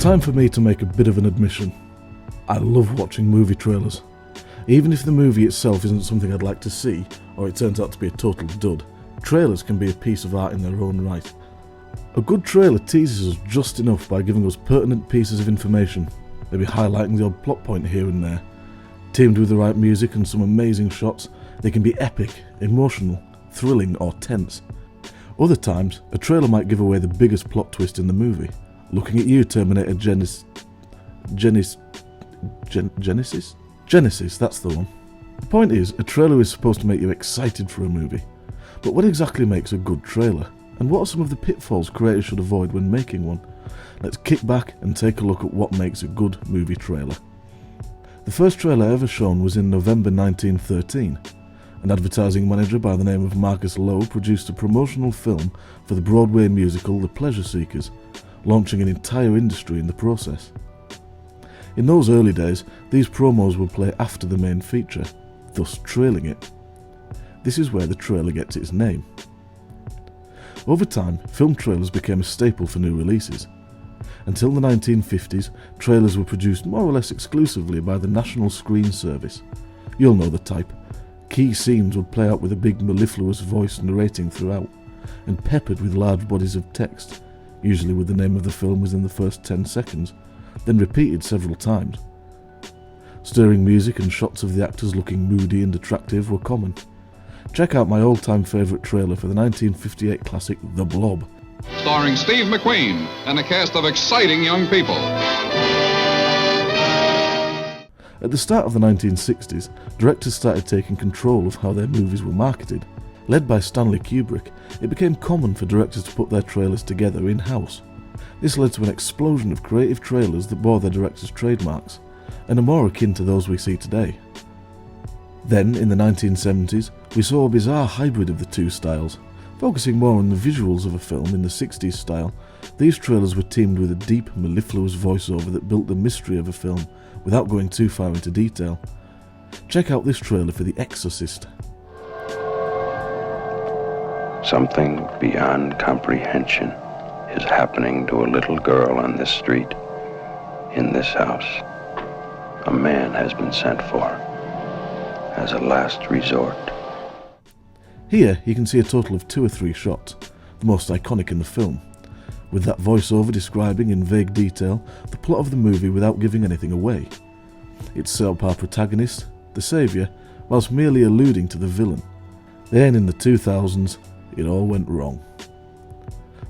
time for me to make a bit of an admission. I love watching movie trailers. Even if the movie itself isn't something I'd like to see, or it turns out to be a total dud, trailers can be a piece of art in their own right. A good trailer teases us just enough by giving us pertinent pieces of information, maybe highlighting the odd plot point here and there. Teamed with the right music and some amazing shots, they can be epic, emotional, thrilling or tense. Other times, a trailer might give away the biggest plot twist in the movie. Looking at you, Terminator Genesis, that's the one. The point is, a trailer is supposed to make you excited for a movie. But what exactly makes a good trailer? And what are some of the pitfalls creators should avoid when making one? Let's kick back and take a look at what makes a good movie trailer. The first trailer ever shown was in November 1913. An advertising manager by the name of Marcus Lowe produced a promotional film for the Broadway musical The Pleasure Seekers, launching an entire industry in the process. In those early days, these promos would play after the main feature, thus trailing it. This is where the trailer gets its name. Over time, film trailers became a staple for new releases. Until the 1950s, trailers were produced more or less exclusively by the National Screen Service. You'll know the type. Key scenes would play out with a big mellifluous voice narrating throughout, and peppered with large bodies of text, usually with the name of the film within the first 10 seconds, then repeated several times. Stirring music and shots of the actors looking moody and attractive were common. Check out my all-time favourite trailer for the 1958 classic The Blob. Starring Steve McQueen and a cast of exciting young people. At the start of the 1960s, directors started taking control of how their movies were marketed. Led by Stanley Kubrick, it became common for directors to put their trailers together in-house. This led to an explosion of creative trailers that bore their directors' trademarks, and are more akin to those we see today. Then, in the 1970s, we saw a bizarre hybrid of the two styles. Focusing more on the visuals of a film in the 60s style, these trailers were teamed with a deep, mellifluous voiceover that built the mystery of a film without going too far into detail. Check out this trailer for The Exorcist. Something beyond comprehension is happening to a little girl on this street, in this house. A man has been sent for as a last resort. Here you can see a total of 2 or 3 shots, the most iconic in the film, with that voiceover describing in vague detail the plot of the movie without giving anything away. It set up our protagonist, the saviour, whilst merely alluding to the villain. Then in the 2000s, it all went wrong.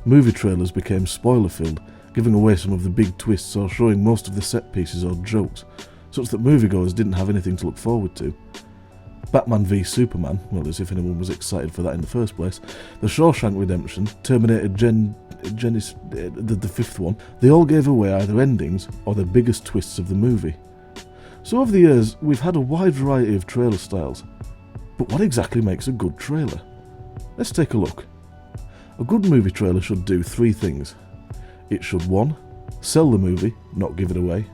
Movie trailers became spoiler-filled, giving away some of the big twists or showing most of the set pieces or jokes, such that moviegoers didn't have anything to look forward to. Batman v Superman, well, as if anyone was excited for that in the first place, The Shawshank Redemption, Terminator Genesis, the fifth one, they all gave away either endings or the biggest twists of the movie. So over the years, we've had a wide variety of trailer styles. But what exactly makes a good trailer? Let's take a look. A good movie trailer should do 3 things. It should 1. Sell the movie, not give it away.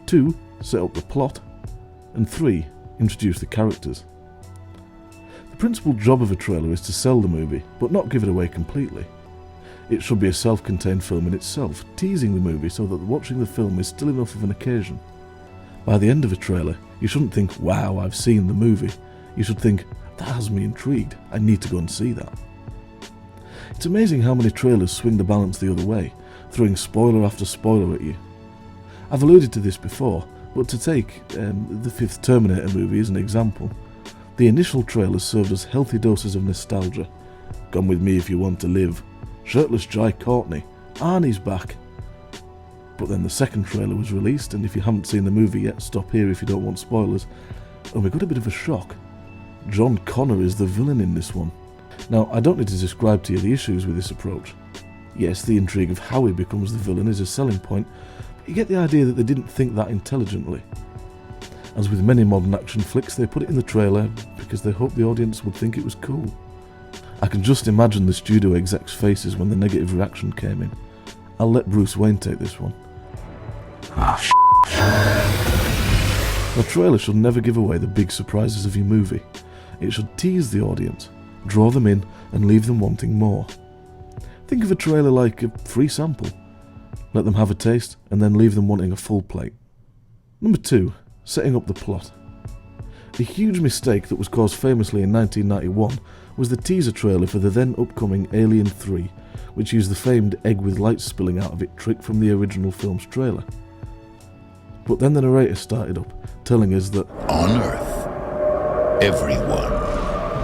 2. Set up the plot. And 3. Introduce the characters. The principal job of a trailer is to sell the movie, but not give it away completely. It should be a self-contained film in itself, teasing the movie so that watching the film is still enough of an occasion. By the end of a trailer, you shouldn't think, wow, I've seen the movie. You should think, that has me intrigued, I need to go and see that. It's amazing how many trailers swing the balance the other way, throwing spoiler after spoiler at you. I've alluded to this before, but to take the 5th Terminator movie as an example, the initial trailers served us healthy doses of nostalgia. Come with me if you want to live. Shirtless Jai Courtney. Arnie's back. But then the second trailer was released, and if you haven't seen the movie yet, stop here if you don't want spoilers. And we got a bit of a shock. John Connor is the villain in this one. Now, I don't need to describe to you the issues with this approach. Yes, the intrigue of how he becomes the villain is a selling point, but you get the idea that they didn't think that intelligently. As with many modern action flicks, they put it in the trailer because they hoped the audience would think it was cool. I can just imagine the studio execs' faces when the negative reaction came in. I'll let Bruce Wayne take this one. The trailer should never give away the big surprises of your movie. It should tease the audience, draw them in, and leave them wanting more. Think of a trailer like a free sample. let them have a taste, and then leave them wanting a full plate. Number 2. Setting up the plot. A huge mistake that was caused famously in 1991 was the teaser trailer for the then upcoming Alien 3, which used the famed egg with lights spilling out of it trick from the original film's trailer. But then the narrator started up, telling us that on Earth, everyone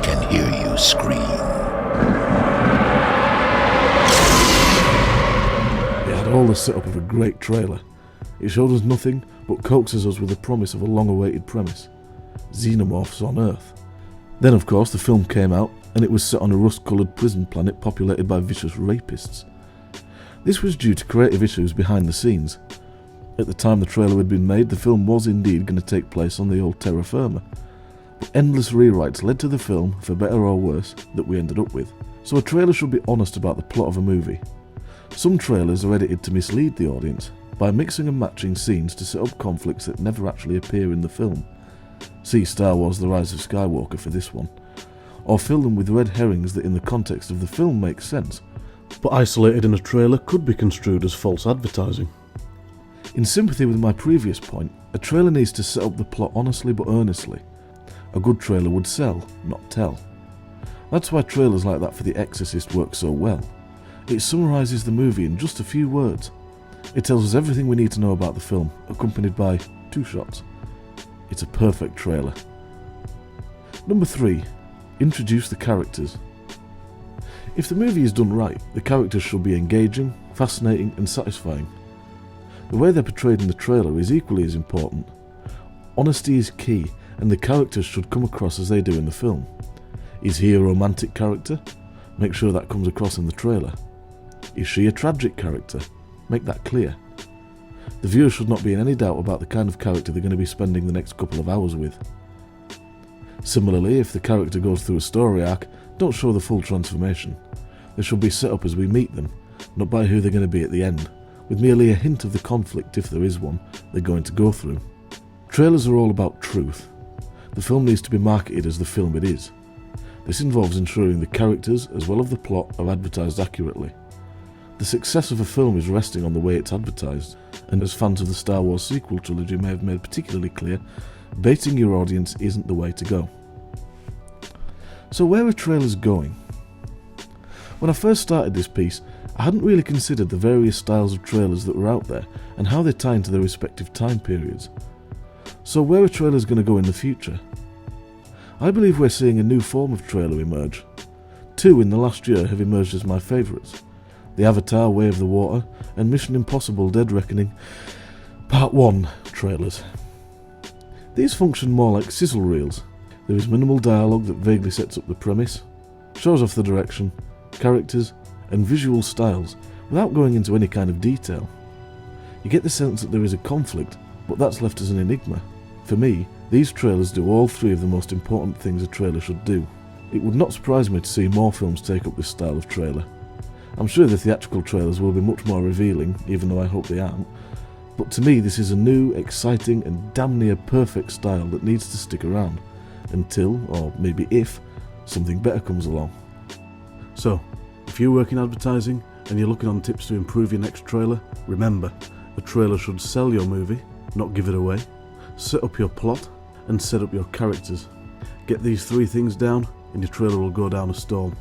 can hear you scream. it had all the setup of a great trailer. It showed us nothing, but coaxes us with the promise of a long-awaited premise: xenomorphs on Earth. Then, of course, the film came out, and it was set on a rust-coloured prison planet populated by vicious rapists. This was due to creative issues behind the scenes. At the time the trailer had been made, the film was indeed going to take place on the old terra firma. But endless rewrites led to the film, for better or worse, that we ended up with. So a trailer should be honest about the plot of a movie. Some trailers are edited to mislead the audience, by mixing and matching scenes to set up conflicts that never actually appear in the film. See Star Wars: The Rise of Skywalker for this one. Or fill them with red herrings that in the context of the film make sense, but isolated in a trailer could be construed as false advertising. In sympathy with my previous point, a trailer needs to set up the plot honestly but earnestly. A good trailer would sell, not tell. That's why trailers like that for The Exorcist work so well. It summarises the movie in just a few words. It tells us everything we need to know about the film, accompanied by 2 shots. It's a perfect trailer. Number 3. Introduce the characters. If the movie is done right, the characters should be engaging, fascinating and satisfying. The way they're portrayed in the trailer is equally as important. Honesty is key, and the characters should come across as they do in the film. Is he a romantic character? Make sure that comes across in the trailer. Is she a tragic character? Make that clear. The viewer should not be in any doubt about the kind of character they're going to be spending the next couple of hours with. Similarly, if the character goes through a story arc, don't show the full transformation. They should be set up as we meet them, not by who they're going to be at the end, with merely a hint of the conflict, if there is one, they're going to go through. Trailers are all about truth. The film needs to be marketed as the film it is. This involves ensuring the characters, as well as the plot, are advertised accurately. The success of a film is resting on the way it's advertised, and as fans of the Star Wars sequel trilogy may have made particularly clear, baiting your audience isn't the way to go. So where are trailers going? When I first started this piece, I hadn't really considered the various styles of trailers that were out there and how they tie into their respective time periods. So where are trailers going to go in the future? I believe we're seeing a new form of trailer emerge. 2 in the last year have emerged as my favourites: the Avatar: Way of the Water and Mission Impossible: Dead Reckoning Part 1 trailers. These function more like sizzle reels. There is minimal dialogue that vaguely sets up the premise, shows off the direction, characters and visual styles without going into any kind of detail. You get the sense that there is a conflict, but that's left as an enigma. For me, these trailers do all 3 of the most important things a trailer should do. It would not surprise me to see more films take up this style of trailer. I'm sure the theatrical trailers will be much more revealing, even though I hope they aren't. But to me, this is a new, exciting and damn near perfect style that needs to stick around until, or maybe if, something better comes along. So, if you work in advertising and you're looking on tips to improve your next trailer, remember, a trailer should sell your movie, not give it away. Set up your plot and set up your characters. Get these 3 things down and your trailer will go down a storm.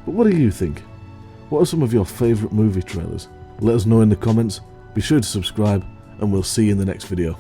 But what do you think? What are some of your favourite movie trailers? Let us know in the comments. Be sure to subscribe and we'll see you in the next video.